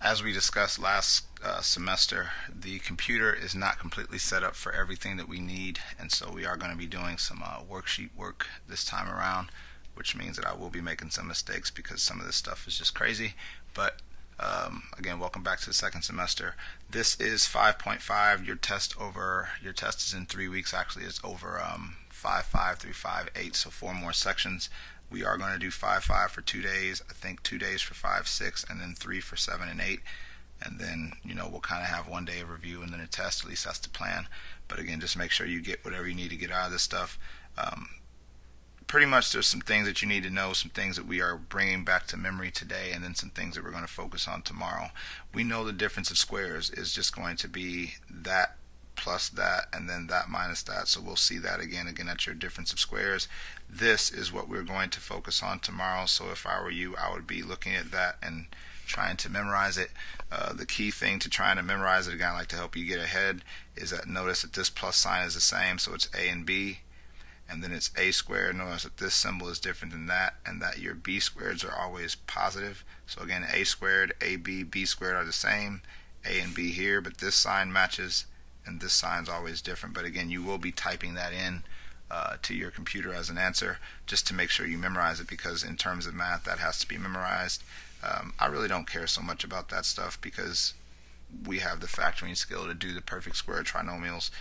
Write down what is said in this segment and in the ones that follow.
As we discussed last semester, the computer is not completely set up for everything that we need, and so we are going to be doing some worksheet work this time around, which means that I will be making some mistakes because some of this stuff is just crazy. But again, welcome back to the second semester. This is 5.5. Your test is in 3 weeks. Actually, it's over 5.5 through 5.8, so 4 more sections. We are going to do 5.5 for 2 days, I think 2 days for 5.6, and then 3 for 7 and 8. And then, we'll kind of have one day of review and then a test. At least that's the plan. But again, just make sure you get whatever you need to get out of this stuff. Pretty much there's some things that you need to know, some things that we are bringing back to memory today, and then some things that we're going to focus on tomorrow. We know the difference of squares is just going to be that plus that and then that minus that, so we'll see that again that's your difference of squares. This is what we're going to focus on tomorrow, so if I were you, I would be looking at that and trying to memorize it. The key thing to trying to memorize it, again, I like to help you get ahead, is that notice that this plus sign is the same, so it's a and b, and then it's a squared. Notice that this symbol is different than that, and that your b squareds are always positive. So again, a squared, ab, b squared are the same, a and b here, but this sign matches and this sign's always different. But again, you will be typing that in to your computer as an answer, just to make sure you memorize it, because in terms of math, that has to be memorized. I really don't care so much about that stuff because we have the factoring skill to do the perfect square trinomials.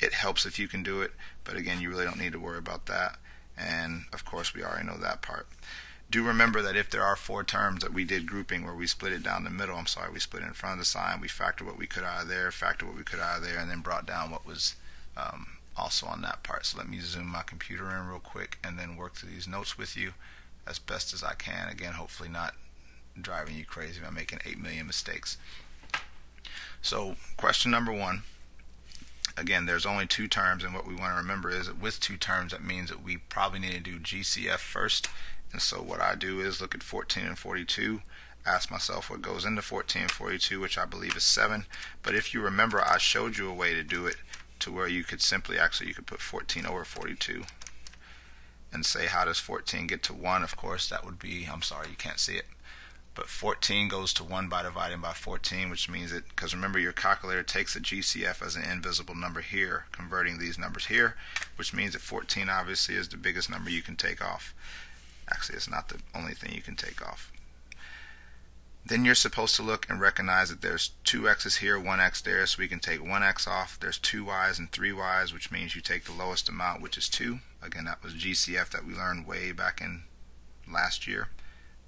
It helps if you can do it, but again, you really don't need to worry about that. And of course, we already know that part. Do remember that if there are 4 terms that we did grouping where we split it down the middle, we split it in front of the sign, we factored what we could out of there, factored what we could out of there, and then brought down what was also on that part. So let me zoom my computer in real quick and then work through these notes with you as best as I can. Again, hopefully not driving you crazy by making 8 million mistakes. So question number 1. Again, there's only 2 terms, and what we want to remember is that with 2 terms, that means that we probably need to do GCF first. And so what I do is look at 14 and 42, ask myself what goes into 14 and 42, which I believe is 7. But if you remember, I showed you a way to do it to where you could simply, you could put 14 over 42 and say, how does 14 get to 1? Of course, that would be, I'm sorry, you can't see it, but 14 goes to 1 by dividing by 14, which means that, because remember, your calculator takes a GCF as an invisible number here, converting these numbers here, which means that 14 obviously is the biggest number you can take off. Actually, it's not the only thing you can take off. Then you're supposed to look and recognize that there's 2 x's here, 1 x there, so we can take 1 x off. There's 2 y's and 3 y's, which means you take the lowest amount, which is 2. Again, that was GCF that we learned way back in last year,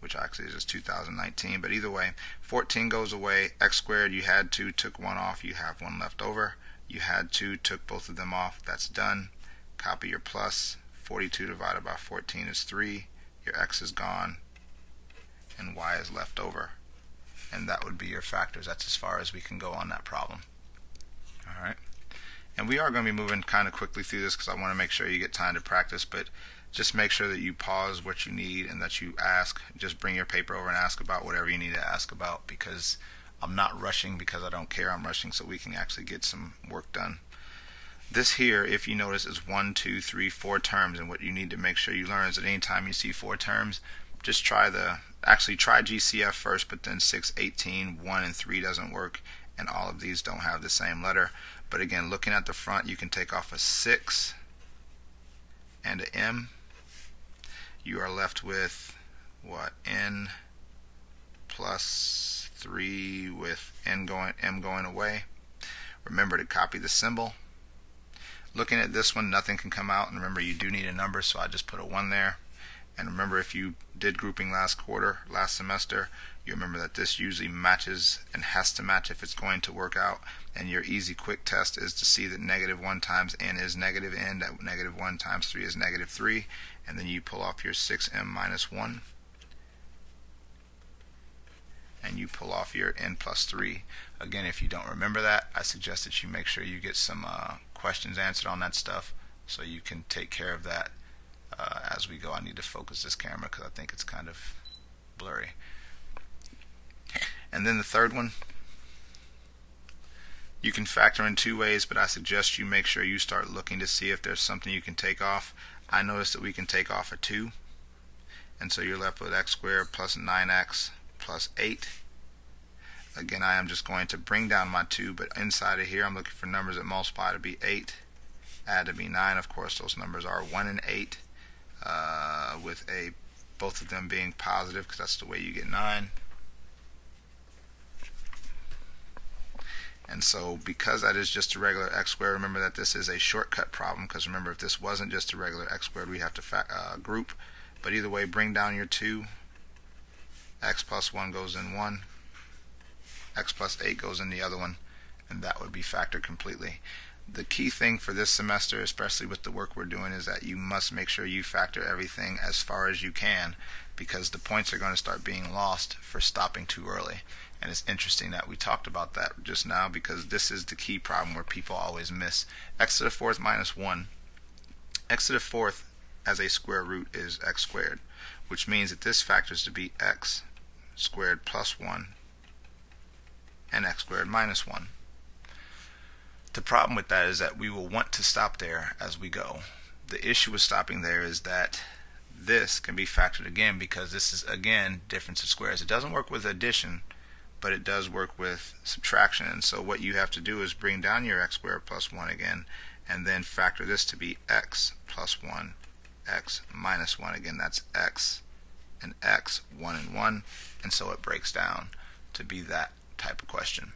which actually is just 2019. But either way, 14 goes away. X squared, you had 2, took 1 off, you have 1 left over. You had 2, took both of them off, that's done. Copy your plus. 42 divided by 14 is 3. Your x is gone, and y is left over. And that would be your factors. That's as far as we can go on that problem. Alright. And we are going to be moving kind of quickly through this because I want to make sure you get time to practice, but just make sure that you pause what you need and that you ask. Just bring your paper over and ask about whatever you need to ask about, because I'm not rushing because I don't care. I'm rushing so we can actually get some work done. This here, if you notice, is 1, 2, 3, 4 terms, and what you need to make sure you learn is that anytime you see 4 terms, just try GCF first, but then 6, 18, 1, and 3 doesn't work, and all of these don't have the same letter. But again, looking at the front, you can take off a 6 and an M. You are left with what? N plus 3 with M going away. Remember to copy the symbol. Looking at this one, nothing can come out, and remember, you do need a number, so I just put a 1 there. And remember, if you did grouping last semester, you remember that this usually matches and has to match if it's going to work out. And your easy quick test is to see that -1 times n is negative n, that -1 times 3 is -3, and then you pull off your 6m minus 1, and you pull off your n plus 3. Again, if you don't remember that, I suggest that you make sure you get some questions answered on that stuff so you can take care of that as we go. I need to focus this camera because I think it's kind of blurry. And then the third one, you can factor in 2 ways, but I suggest you make sure you start looking to see if there's something you can take off. I noticed that we can take off a 2, and so you're left with x squared plus 9x plus 8. again, I am just going to bring down my 2, but inside of here I'm looking for numbers that multiply to be 8, add to be 9. Of course, those numbers are 1 and 8, with both of them being positive, because that's the way you get 9. And so because that is just a regular x squared, remember that this is a shortcut problem, because remember, if this wasn't just a regular x squared, we have to group. But either way, bring down your 2. X plus 1 goes in one. X plus 8 goes in the other one. And that would be factored completely. The key thing for this semester, especially with the work we're doing, is that you must make sure you factor everything as far as you can, because the points are going to start being lost for stopping too early. And it's interesting that we talked about that just now, because this is the key problem where people always miss. X to the 4th minus 1. X to the 4th as a square root is x squared, which means that this factors to be x squared plus 1 and x squared minus 1. The problem with that is that we will want to stop there as we go. The issue with stopping there is that this can be factored again, because this is, again, difference of squares. It doesn't work with addition, but it does work with subtraction. And so what you have to do is bring down your x squared plus 1 again, and then factor this to be x plus 1, x minus 1. Again, that's x and x, 1 and 1, and so it breaks down to be that type of question.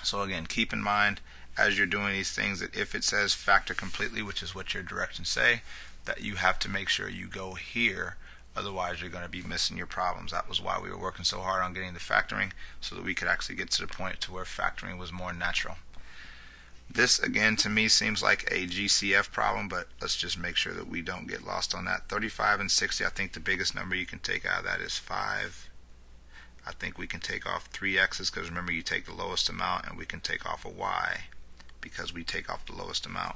So again, keep in mind as you're doing these things that if it says factor completely, which is what your directions say, that you have to make sure you go here. Otherwise, you're going to be missing your problems. That was why we were working so hard on getting the factoring, so that we could actually get to the point to where factoring was more natural. This, again, to me seems like a GCF problem, but let's just make sure that we don't get lost on that. 35 and 60, I think the biggest number you can take out of that is 5. I think we can take off 3 x's, because remember, you take the lowest amount, and we can take off a y because we take off the lowest amount.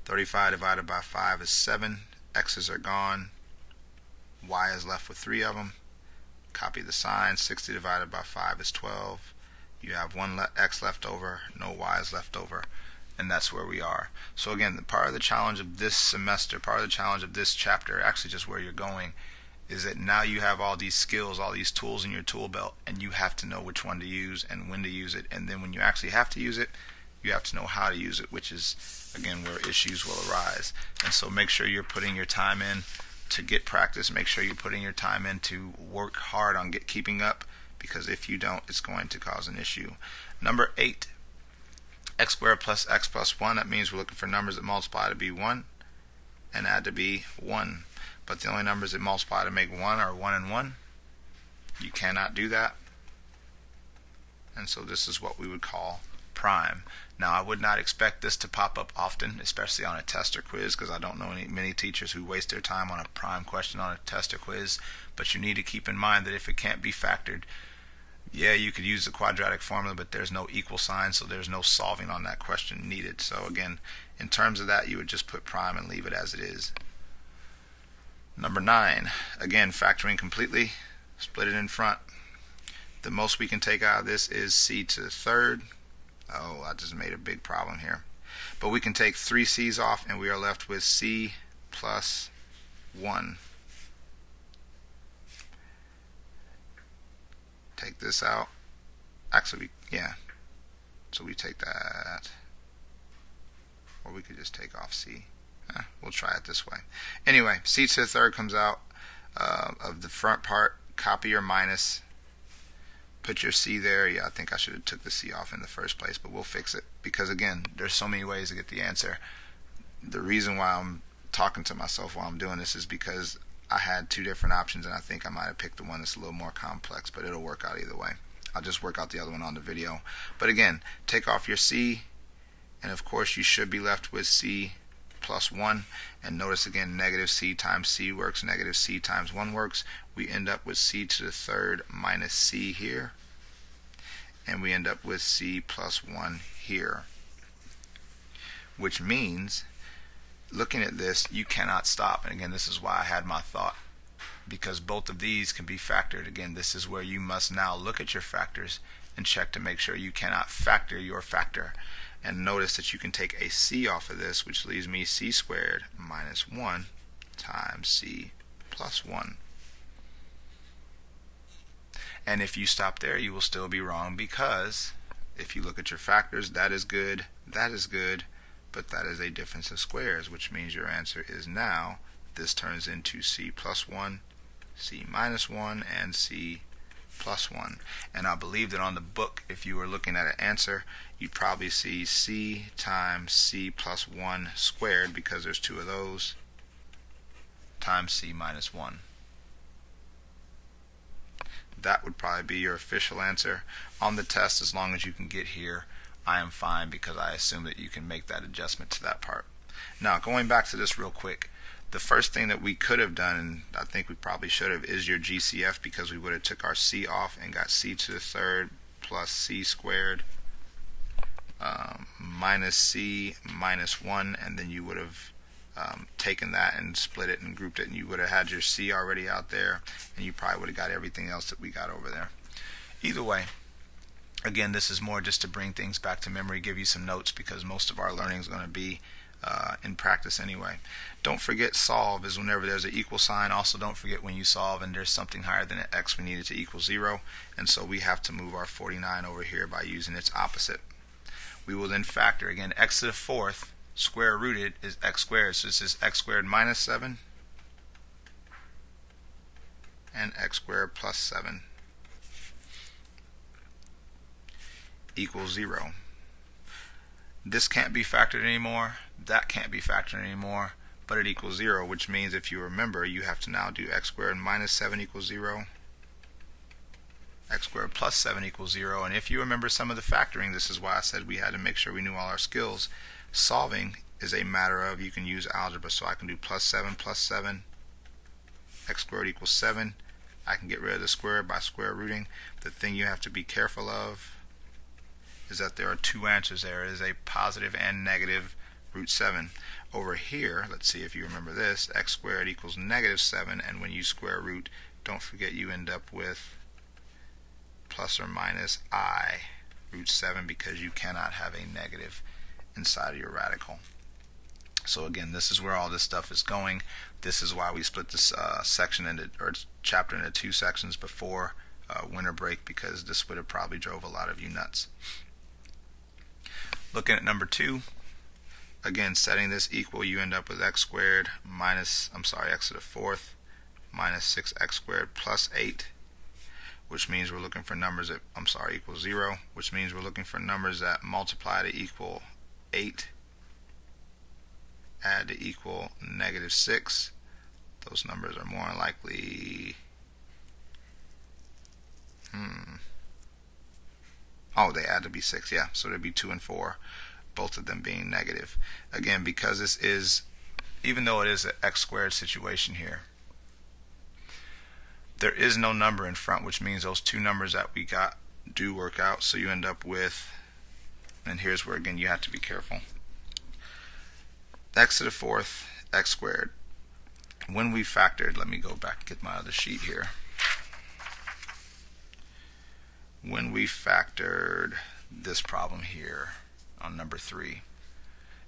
35 divided by 5 is 7. X's are gone. Y is left with 3 of them. Copy the sign. 60 divided by 5 is 12. You have one x left over, no y's left over, and that's where we are. So again, part of the challenge of this semester, part of the challenge of this chapter, actually just where you're going, is that now you have all these skills, all these tools in your tool belt, and you have to know which one to use and when to use it. And then when you actually have to use it, you have to know how to use it, which is, again, where issues will arise. And so make sure you're putting your time in to get practice. Make sure you're putting your time in to work hard on keeping up, because if you don't, it's going to cause an issue. Number 8, x squared plus x plus 1. That means we're looking for numbers that multiply to be 1 and add to be 1. But the only numbers that multiply to make 1 are 1 and 1. You cannot do that. And so this is what we would call prime. Now, I would not expect this to pop up often, especially on a test or quiz, because I don't know many teachers who waste their time on a prime question on a test or quiz. But you need to keep in mind that if it can't be factored, yeah, you could use the quadratic formula, but there's no equal sign, so there's no solving on that question needed. So again, in terms of that, you would just put prime and leave it as it is. Number 9, again, factoring completely, split it in front. The most we can take out of this is c to the third. Oh, I just made a big problem here. But we can take 3 c's off, and we are left with c plus 1. Take this out. Actually, yeah. So we take that. Or we could just take off c. We'll try it this way. Anyway, c to the third comes out of the front part. Copy your minus. Put your c there. Yeah, I think I should have took the c off in the first place, but we'll fix it. Because again, there's so many ways to get the answer. The reason why I'm talking to myself while I'm doing this is because I had 2 different options, and I think I might have picked the one that's a little more complex, but it'll work out either way. I'll just work out the other one on the video. But again, take off your c, and of course you should be left with c plus 1. And notice again, negative c times c works, negative c times 1 works. We end up with c to the third minus c here, and we end up with c plus 1 here, which means, looking at this, you cannot stop. And again, this is why I had my thought, because both of these can be factored. Again, this is where you must now look at your factors and check to make sure you cannot factor your factor. And notice that you can take a c off of this, which leaves me c squared minus 1 times c plus 1. And if you stop there, you will still be wrong, because if you look at your factors, that is good, but that is a difference of squares, which means your answer is now, this turns into c plus 1, c minus 1, and c plus 1. And I believe that on the book, if you were looking at an answer, you'd probably see c times c plus 1 squared, because there's two of those, times c minus 1. That would probably be your official answer. On the test, as long as you can get here, I am fine, because I assume that you can make that adjustment to that part. Now, going back to this real quick, the first thing that we could have done, and I think we probably should have, is your GCF, because we would have took our c off and got c to the third plus c squared minus c minus 1, and then you would have taken that and split it and grouped it, and you would have had your c already out there, and you probably would have got everything else that we got over there. Either way, again, this is more just to bring things back to memory, give you some notes, because most of our learning is going to be in practice anyway. Don't forget, solve is whenever there's an equal sign. Also, don't forget when you solve and there's something higher than an x, we need it to equal 0, and so we have to move our 49 over here by using its opposite. We will then factor, again, x to the fourth square rooted is x squared, so this is x squared minus 7 and x squared plus 7 equals 0. This can't be factored anymore, that can't be factored anymore, but it equals 0, which means, if you remember, you have to now do x squared minus 7 equals 0, x squared plus 7 equals 0, and if you remember some of the factoring, this is why I said we had to make sure we knew all our skills. Solving is a matter of, you can use algebra, so I can do plus 7, x squared equals 7. I can get rid of the square by square rooting. The thing you have to be careful of is that there are two answers there. It is a positive and negative root 7. Over here, let's see if you remember this, x squared equals negative 7, and when you square root, don't forget you end up with plus or minus I root 7, because you cannot have a negative inside of your radical. So again, this is where all this stuff is going. This is why we split this section into, or chapter into two sections before winter break, because this would have probably drove a lot of you nuts. Looking at number 2, again, setting this equal, you end up with x squared minus, x to the fourth minus 6x squared plus 8, which means we're looking for numbers that, equals 0, which means we're looking for numbers that multiply to equal 8, add to equal negative 6. Those numbers are more likely, oh, they add to be 6, yeah, so there'd be 2 and 4, both of them being negative. Again, because this is, even though it is an x squared situation here, there is no number in front, which means those two numbers that we got do work out, so you end up with, and here's where again you have to be careful, x to the fourth, x squared. When we factored, let me go back and get my other sheet here. When we factored this problem here on number 3,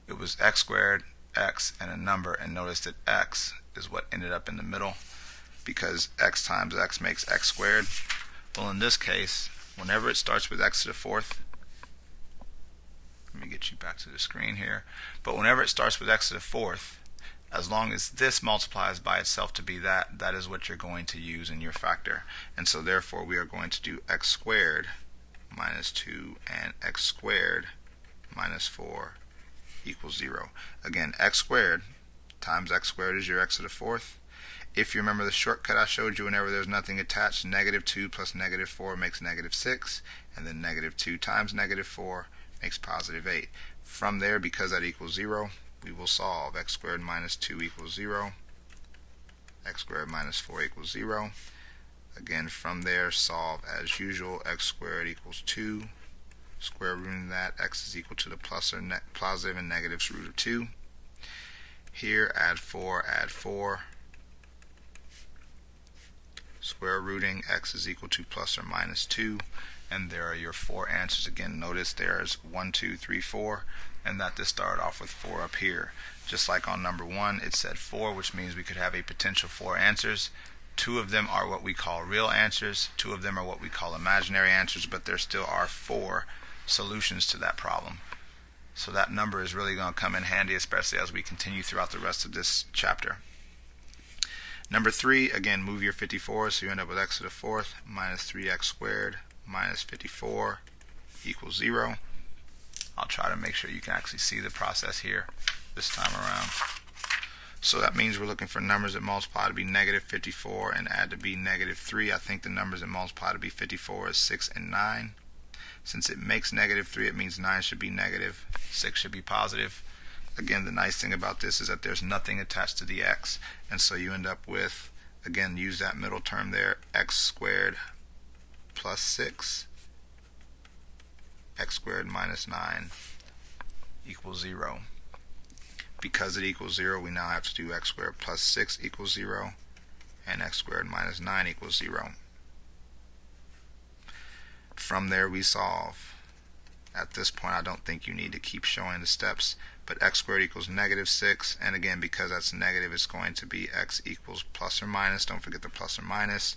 it was x squared, x, and a number, and notice that x is what ended up in the middle, because x times x makes x squared. Well, in this case, whenever it starts with x to the fourth, let me get you back to the screen here, but whenever it starts with x to the fourth, as long as this multiplies by itself to be that, that is what you're going to use in your factor. And so therefore we are going to do x squared minus 2 and x squared minus 4 equals 0. Again, x squared times x squared is your x to the fourth. If you remember the shortcut I showed you, whenever there's nothing attached, negative 2 plus negative 4 makes negative 6, and then negative 2 times negative 4 makes positive 8. From there, because that equals 0, we will solve. X squared minus 2 equals 0. X squared minus 4 equals 0. Again, from there, solve as usual. X squared equals 2. Square rooting that, x is equal to the positive and negative root of 2. Here, add 4, add 4. Square rooting, x is equal to plus or minus 2. And there are your 4 answers. Again, notice there's 1, 2, 3, 4, and that this started off with 4 up here. Just like on number 1, it said 4, which means we could have a potential 4 answers. 2 of them are what we call real answers, 2 of them are what we call imaginary answers, but there still are 4 solutions to that problem. So that number is really going to come in handy, especially as we continue throughout the rest of this chapter. Number 3, again, move your 54, so you end up with x to the 4th minus 3x squared minus 54 equals 0. I'll try to make sure you can actually see the process here this time around. So that means we're looking for numbers that multiply to be negative 54 and add to be negative 3. I think the numbers that multiply to be 54 is 6 and 9. Since it makes negative 3, it means 9 should be negative, 6 should be positive. Again, the nice thing about this is that there's nothing attached to the x, and so you end up with, again, use that middle term there, x squared plus 6, x squared minus 9 equals 0. Because it equals 0, we now have to do x squared plus 6 equals 0, and x squared minus 9 equals 0. From there we solve. At this point, I don't think you need to keep showing the steps, but x squared equals negative 6, and again, because that's negative, it's going to be x equals plus or minus, don't forget the plus or minus,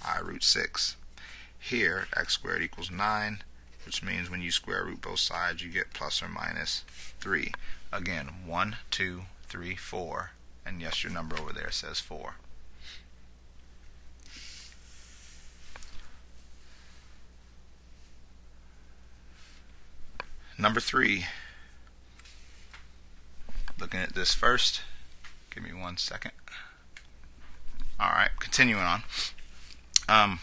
I root 6. Here, x squared equals 9, which means when you square root both sides, you get plus or minus 3. Again, 1, 2, 3, 4, and yes, your number over there says 4. Number 3, looking at this first, give me 1 second. Alright, continuing on.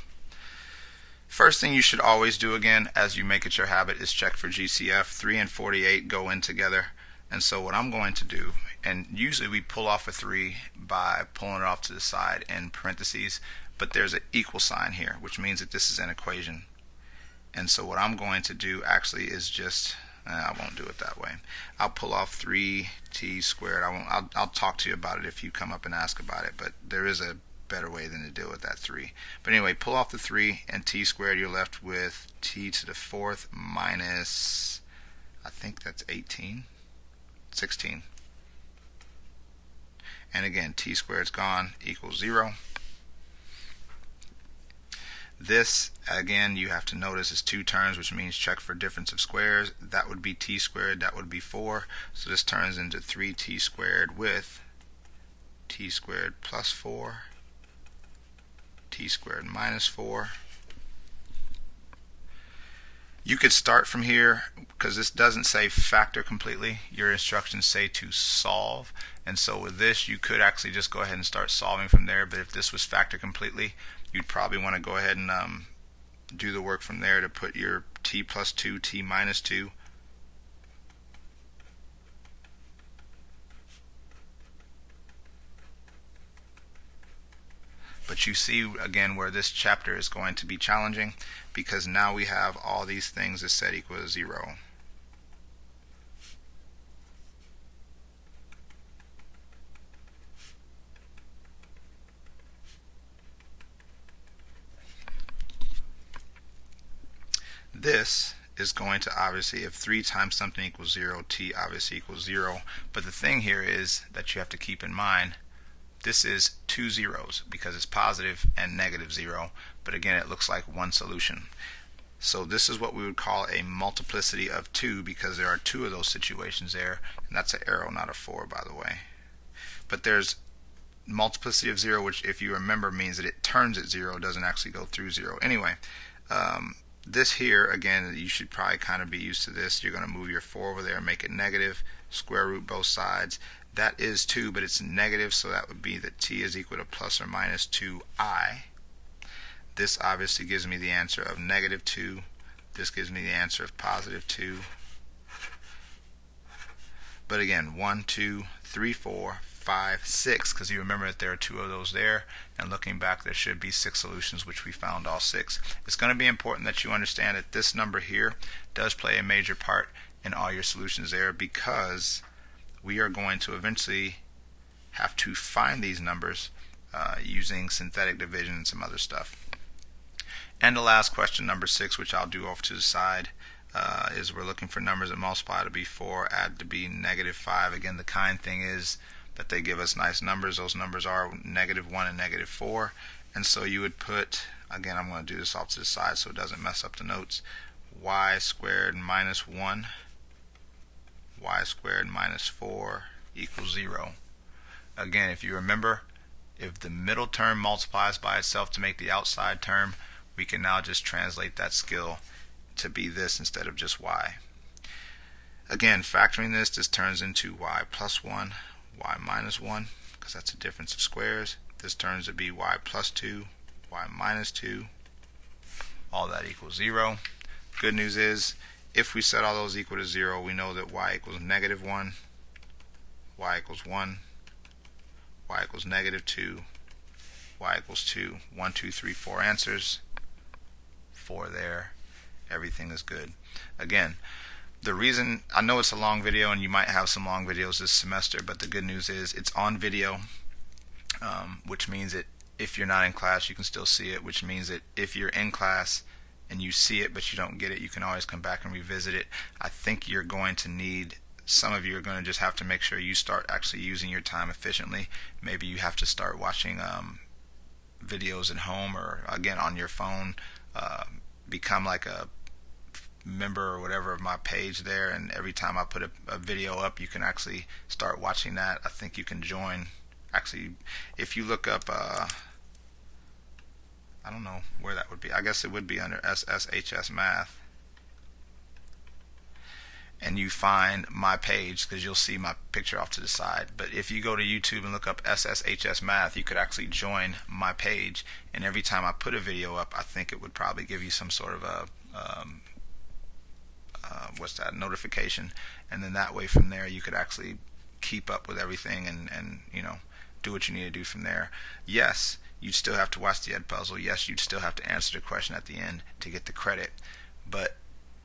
First thing you should always do, again, as you make it your habit, is check for GCF. 3 and 48 go in together. And so what I'm going to do, and usually we pull off a 3 by pulling it off to the side in parentheses, but there's an equal sign here, which means that this is an equation. And so what I'm going to do actually is just, I won't do it that way. I'll pull off 3t squared. I'll talk to you about it if you come up and ask about it, but there is a better way than to deal with that 3. But anyway, pull off the 3 and t squared, you're left with t to the 4th minus, I think that's 16. And again, t squared's gone, equals 0. This, again, you have to notice is 2 terms, which means check for difference of squares. That would be t squared, that would be 4. So this turns into 3t squared with t squared plus 4, t squared minus 4. You could start from here because this doesn't say factor completely. Your instructions say to solve, and so with this you could actually just go ahead and start solving from there. But if this was factor completely, you'd probably want to go ahead and do the work from there to put your t plus 2, t minus 2. But you see again where this chapter is going to be challenging, because now we have all these things that set equal to 0. This is going to obviously, if 3 times something equals 0, t obviously equals 0. But the thing here is that you have to keep in mind, this is 2 zeros because it's positive and negative 0, but again it looks like one solution. So this is what we would call a multiplicity of 2, because there are 2 of those situations there, and that's an arrow, not a 4, by the way. But there's multiplicity of 0, which if you remember means that it turns at 0, doesn't actually go through 0. Anyway, this here, again, you should probably kind of be used to this. You're going to move your 4 over there and make it negative, square root both sides. That is 2, but it's negative, so that would be that t is equal to plus or minus 2i. This obviously gives me the answer of negative 2. This gives me the answer of positive 2. But again, 1, 2, 3, 4, 5, 6, because you remember that there are 2 of those there, and looking back there should be 6 solutions, which we found all 6. It's going to be important that you understand that this number here does play a major part in all your solutions there, because we are going to eventually have to find these numbers using synthetic division and some other stuff. And the last question, number 6, which I'll do off to the side, is we're looking for numbers that multiply to be 4, add to be negative 5. Again, the kind thing is but they give us nice numbers. Those numbers are -1 and -4. And so you would put, again, I'm going to do this off to the side so it doesn't mess up the notes, y squared minus 1, y squared minus 4 equals 0. Again, if you remember, if the middle term multiplies by itself to make the outside term, we can now just translate that skill to be this instead of just y. Again, factoring this turns into y plus 1, y minus 1, because that's a difference of squares. This turns to be y plus 2, y minus 2. All that equals 0. Good news is, if we set all those equal to 0, we know that y equals -1, y equals 1, y equals -2, y equals 2. 1, 2, 3, 4 answers. 4 there. Everything is good. Again, the reason, I know it's a long video and you might have some long videos this semester, but the good news is it's on video, which means that if you're not in class you can still see it, which means that if you're in class and you see it but you don't get it, you can always come back and revisit it. I think you're going to need, some of you are going to just have to make sure you start actually using your time efficiently. Maybe you have to start watching videos at home or again on your phone. Become like a member or whatever of my page there, and every time I put a video up you can actually start watching that. I think you can join, actually, if you look up I don't know where that would be. I guess it would be under Sshsmath, and you find my page, because you'll see my picture off to the side. But if you go to YouTube and look up Sshsmath, you could actually join my page, and every time I put a video up, I think it would probably give you some sort of a notification, and then that way from there you could actually keep up with everything and you know, do what you need to do from there. Yes, you'd still have to watch the Ed Puzzle. Yes, you'd still have to answer the question at the end to get the credit, but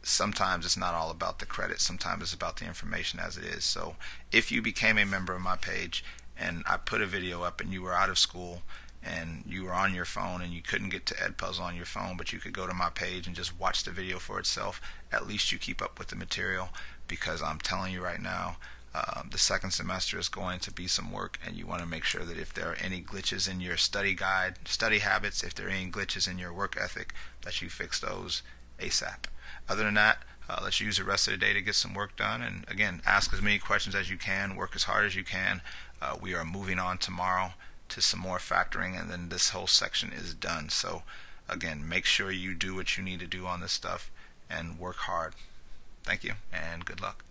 sometimes it's not all about the credit. Sometimes it's about the information as it is. So if you became a member of my page and I put a video up and you were out of school and you were on your phone and you couldn't get to Ed Puzzle on your phone, but you could go to my page and just watch the video for itself, at least you keep up with the material, because I'm telling you right now, the second semester is going to be some work, and you want to make sure that if there are any glitches in your study guide, study habits, if there are any glitches in your work ethic, that you fix those ASAP. Other than that, let's use the rest of the day to get some work done, and again, ask as many questions as you can, work as hard as you can. We are moving on tomorrow to some more factoring, and then this whole section is done. So again, make sure you do what you need to do on this stuff and work hard. Thank you, and good luck.